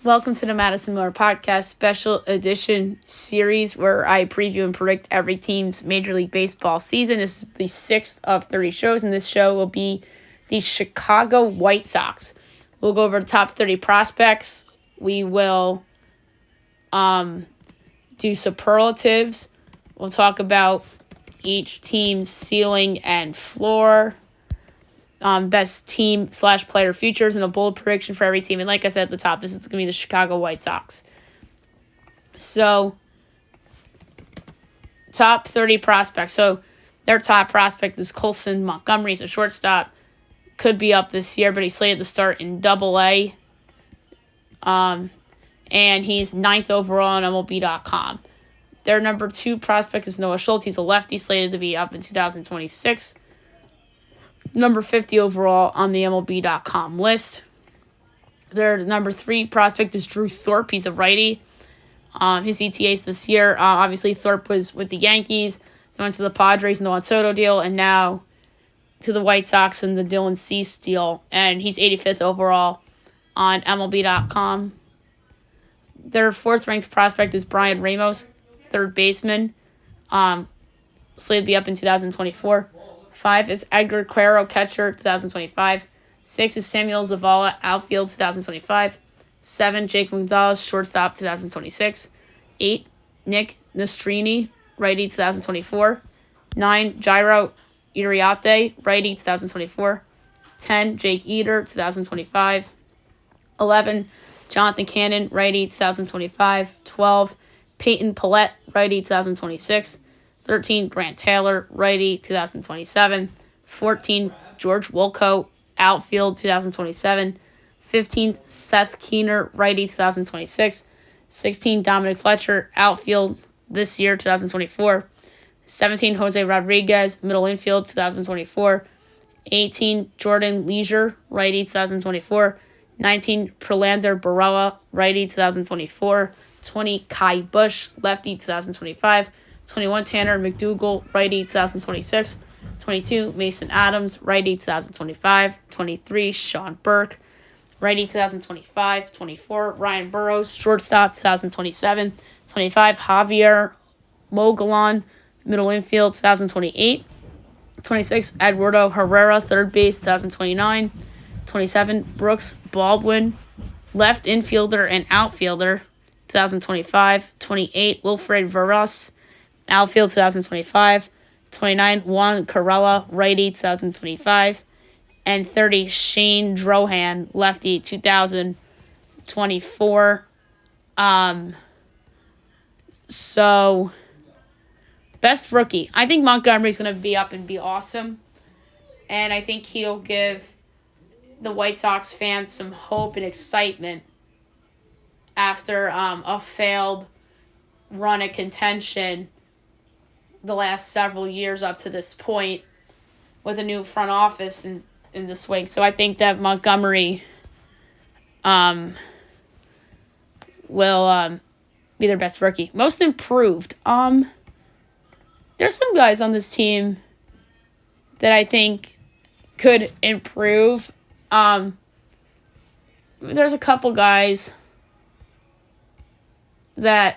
Welcome to the Madison Miller Podcast Special Edition series where I preview and predict every team's Major League Baseball season. This is the 6th of 30 shows, and this show will be the Chicago White Sox. We'll go over the top 30 prospects. We will do superlatives. We'll talk about each team's ceiling and floor. Best team / player futures and a bold prediction for every team. And like I said at the top, this is going to be the Chicago White Sox. So, top 30 prospects. So, their top prospect is Colson Montgomery. He's a shortstop. Could be up this year, but he's slated to start in Double-A. And he's 9th overall on MLB.com. Their number 2 prospect is Noah Schultz. He's a lefty, slated to be up in 2026. Number 50 overall on the MLB.com list. Their number 3 prospect is Drew Thorpe. He's a righty. His ETAs this year. Obviously, Thorpe was with the Yankees. They went to the Padres in the Juan Soto deal, and now to the White Sox in the Dylan Cease deal. And he's 85th overall on MLB.com. Their 4th-ranked prospect is Brian Ramos, third baseman. Slated to be up in 2024. 5 is Edgar Quero, catcher, 2025. 6 is Samuel Zavala, outfield, 2025. 7, Jake Gonzalez, shortstop, 2026. 8, Nick Nastrini, righty, 2024. 9, Jairo Iriarte, righty, 2024. 10, Jake Eder, 2025. 11, Jonathan Cannon, righty, 2025. 12, Peyton Pallette, righty, 2026. 13, Grant Taylor, righty, 2027. 14, George Wolko, outfield, 2027. 15, Seth Keener, righty, 2026. 16, Dominic Fletcher, outfield this year, 2024. 17, Jose Rodriguez, middle infield, 2024. 18, Jordan Leisure, righty, 2024. 19, Prelander Barella, righty, 2024. 20, Kai Bush, lefty, 2025. 21, Tanner McDougal, righty, 2026. 22, Mason Adams, righty, 2025. 23, Sean Burke, righty, 2025. 24, Ryan Burrows, shortstop, 2027. 25, Javier Mogollon, middle infield, 2028. 26, Eduardo Herrera, third base, 2029. 27, Brooks Baldwin, left infielder and outfielder, 2025. 28, Wilfred Veras, outfield, 2025. 29, Juan Carrella, righty, 2025. And 30, Shane Drohan, lefty, 2024. So, best rookie. I think Montgomery's going to be up and be awesome. And I think he'll give the White Sox fans some hope and excitement after a failed run of contention the last several years up to this point with a new front office in the swing. So I think that Montgomery will be their best rookie. Most improved. There's some guys on this team that I think could improve. There's a couple guys that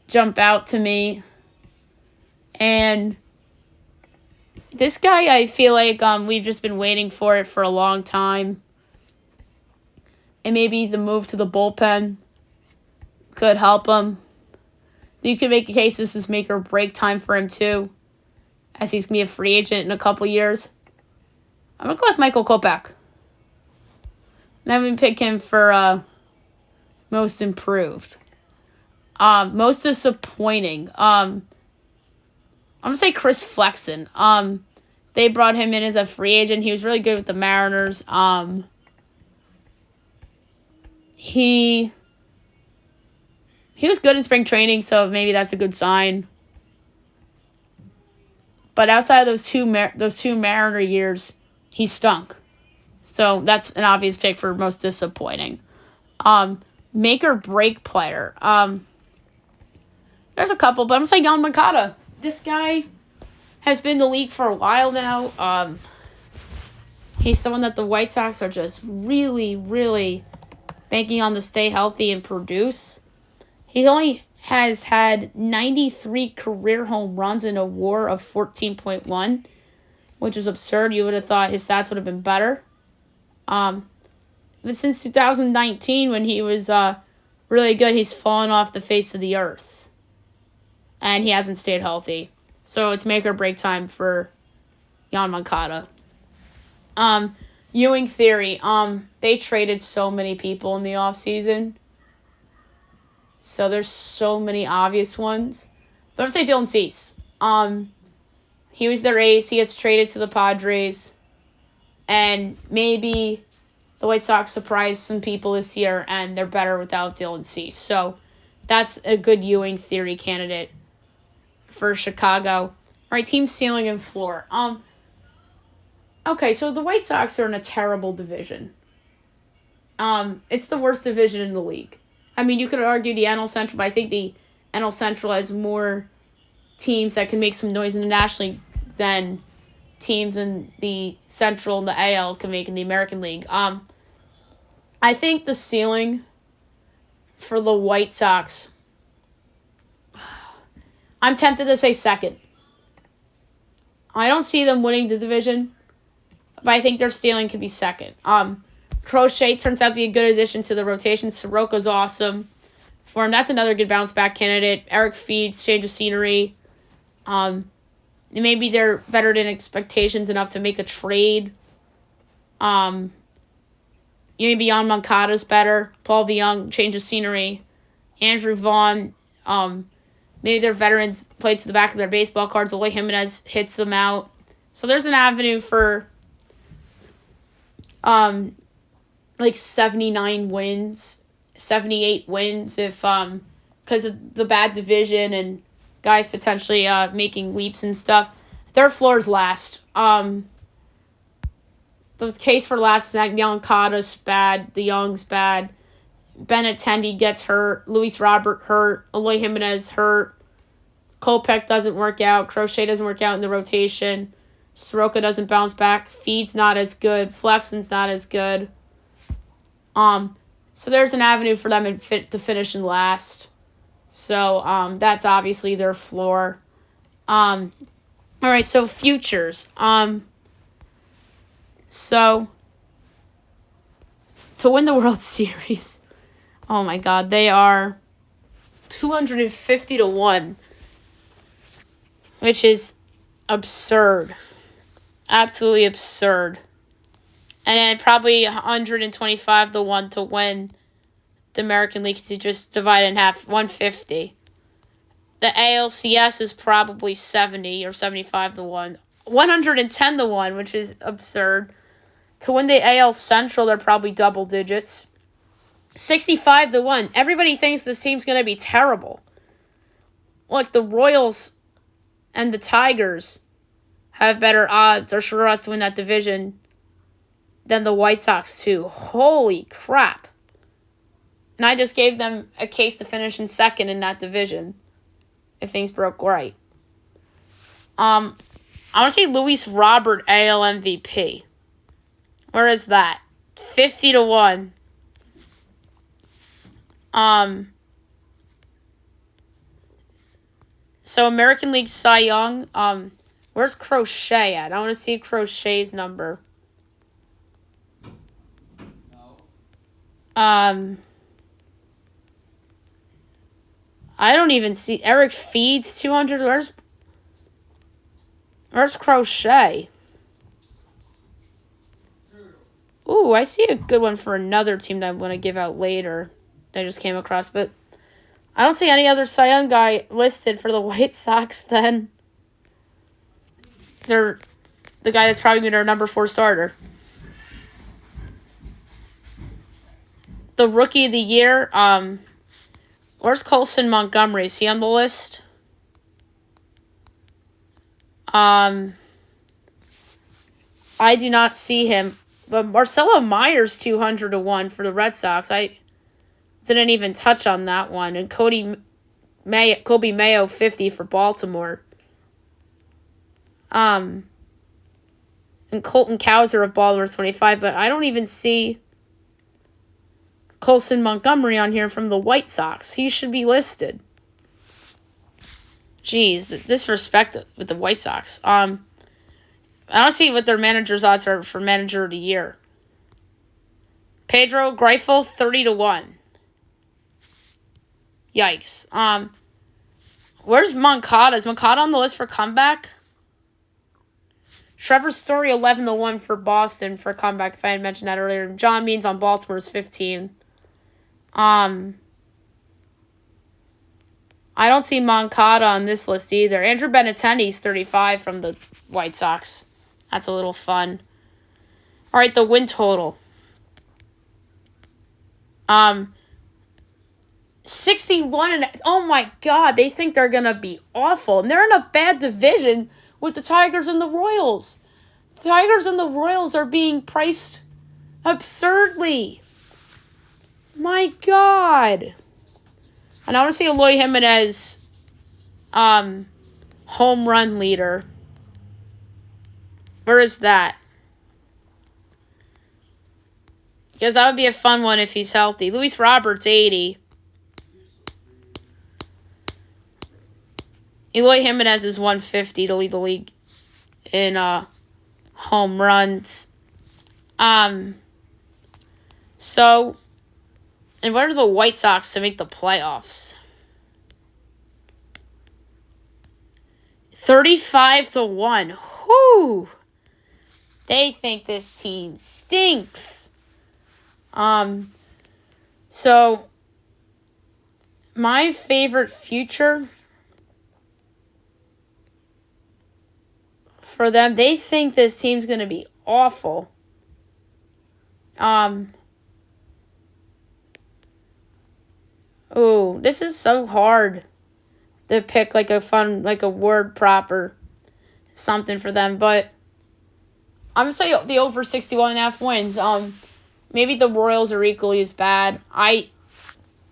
jump out to me, and this guy, I feel like we've just been waiting for it for a long time, and maybe the move to the bullpen could help him. You could make a case this is make or break time for him too, as he's gonna be a free agent in a couple years. I'm gonna go with Michael Kopech. I'm gonna pick him for most improved. Most disappointing. I'm going to say Chris Flexen. They brought him in as a free agent. He was really good with the Mariners. He was good in spring training, so maybe that's a good sign. But outside of those two Mariner years, he stunk. So that's an obvious pick for most disappointing. Make or break player. There's a couple, but I'm going to say Yoan Moncada. This guy has been in the league for a while now. He's someone that the White Sox are just really, really banking on to stay healthy and produce. He only has had 93 career home runs in a WAR of 14.1, which is absurd. You would have thought his stats would have been better. But since 2019, when he was really good, he's fallen off the face of the earth. And he hasn't stayed healthy. So it's make or break time for Yoán Moncada. Ewing theory. They traded so many people in the offseason. So there's so many obvious ones. But I'm going to say Dylan Cease. He was their ace. He gets traded to the Padres. And maybe the White Sox surprise some people this year, and they're better without Dylan Cease. So that's a good Ewing theory candidate for Chicago. All right, team ceiling and floor. Okay, so the White Sox are in a terrible division. It's the worst division in the league. I mean, you could argue the NL Central, but I think the NL Central has more teams that can make some noise in the National League than teams in the Central and the AL can make in the American League. I think the ceiling for the White Sox, I'm tempted to say second. I don't see them winning the division, but I think their ceiling could be second. Crochet turns out to be a good addition to the rotation. Soroka's awesome for him. That's another good bounce back candidate. Eric Feeds, change of scenery. Maybe they're better than expectations enough to make a trade. Maybe Yoán Moncada's better. Paul DeYoung, change of scenery. Andrew Vaughn. Maybe their veterans play to the back of their baseball cards. Eloy Jimenez hits them out. So there's an avenue for 79 wins, 78 wins if because of the bad division and guys potentially making leaps and stuff. Their floor's last. The case for last is that Moncada's bad, DeYoung's bad, Benintendi gets hurt, Luis Robert hurt, Eloy Jimenez hurt, Kopech doesn't work out, Crochet doesn't work out in the rotation, Soroka doesn't bounce back, Feed's not as good, Flexen's not as good. So there's an avenue for them to finish in last. So that's obviously their floor. All right, so futures. So to win the World Series, oh my God, they are 250 to 1, which is absurd. Absolutely absurd. And then probably 125 to 1 to win the American League, to just divide it in half, 150. The ALCS is probably 70 or 75 to 1. 110 to 1, which is absurd. To win the AL Central, they're probably double digits. 65 to 1. Everybody thinks this team's going to be terrible. Look, the Royals and the Tigers have better odds or sure odds to win that division than the White Sox too. Holy crap. And I just gave them a case to finish in second in that division if things broke right. I want to say Luis Robert AL MVP. Where is that? 50 to 1. So American League Cy Young, where's Crochet at? I want to see Crochet's number. I don't even see Eric Feeds 200. Where's Crochet? Ooh, I see a good one for another team that I'm going to give out later that I just came across, but I don't see any other Cy Young guy listed for the White Sox then. They're the guy that's probably been their number 4 starter. The Rookie of the Year, where's Colson Montgomery? Is he on the list? I do not see him. But Marcelo Myers 200 to 1 for the Red Sox. I didn't even touch on that one. And Colby Mayo 50 for Baltimore. And Colton Cowser of Baltimore 25, but I don't even see Colson Montgomery on here from the White Sox. He should be listed. Jeez, the disrespect with the White Sox. I don't see what their manager's odds are for manager of the year. Pedro Greifel, 30-1. Yikes. Where's Moncada? Is Moncada on the list for comeback? Trevor Story, 11-1 for Boston for comeback, if I had mentioned that earlier. John Means on Baltimore is 15. I don't see Moncada on this list either. Andrew Benintendi's 35 from the White Sox. That's a little fun. All right, the win total. 61 and oh my God, they think they're gonna be awful, and they're in a bad division with the Tigers and the Royals. The Tigers and the Royals are being priced absurdly. My God. And I want to see Eloy Jimenez, home run leader. Where is that? Because that would be a fun one if he's healthy. Luis Roberts, 80. Eloy Jimenez is 150 to lead the league in home runs. So, and what are the White Sox to make the playoffs? 35-1. Whoo! They think this team stinks. So my favorite future for them, they think this team's going to be awful. Oh, this is so hard to pick like a word prop or something for them, but I'm going to say the over 61.5 wins. Maybe the Royals are equally as bad. I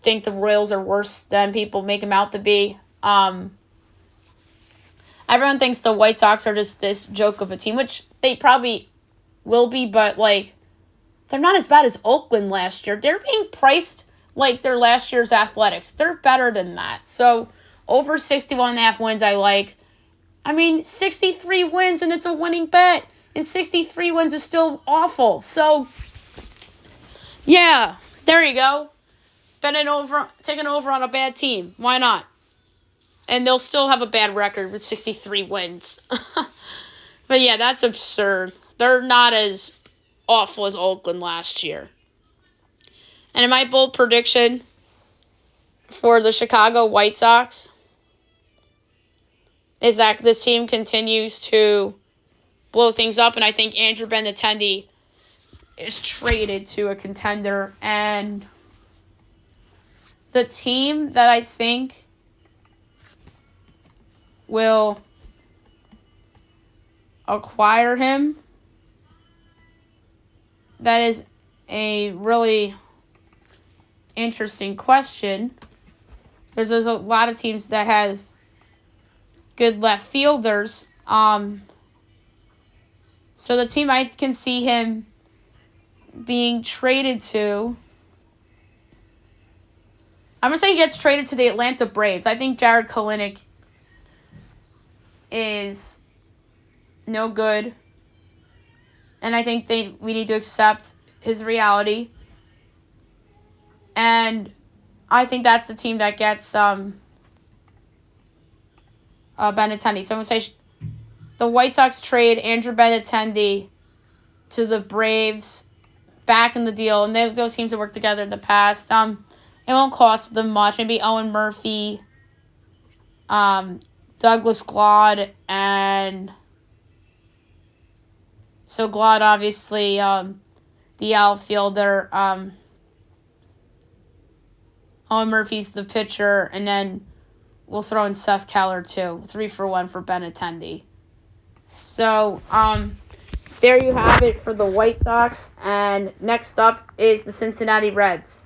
think the Royals are worse than people make them out to be. Everyone thinks the White Sox are just this joke of a team, which they probably will be, but, like, they're not as bad as Oakland last year. They're being priced like their last year's Athletics. They're better than that. So, over 61.5 wins I like. I mean, 63 wins and it's a winning bet. And 63 wins is still awful. So, yeah, there you go. Taking over on a bad team. Why not? And they'll still have a bad record with 63 wins. But yeah, that's absurd. They're not as awful as Oakland last year. And in my bold prediction for the Chicago White Sox is that this team continues to blow things up. And I think Andrew Benintendi is traded to a contender. And the team that I think will acquire him, that is a really interesting question, because there's a lot of teams that have good left fielders. So the team I can see him being traded to, I'm going to say he gets traded to the Atlanta Braves. I think Jared Kalenic is no good. And I think we need to accept his reality. And I think that's the team that gets Benintendi. So I'm going to say the White Sox trade Andrew Benintendi to the Braves back in the deal. And those teams have worked together in the past. It won't cost them much. Maybe Owen Murphy, Douglas Glad, and so Glad, obviously, the outfielder. Owen Murphy's the pitcher, and then we'll throw in Seth Keller, too. 3-for-1 for Benintendi. So, there you have it for the White Sox. And next up is the Cincinnati Reds.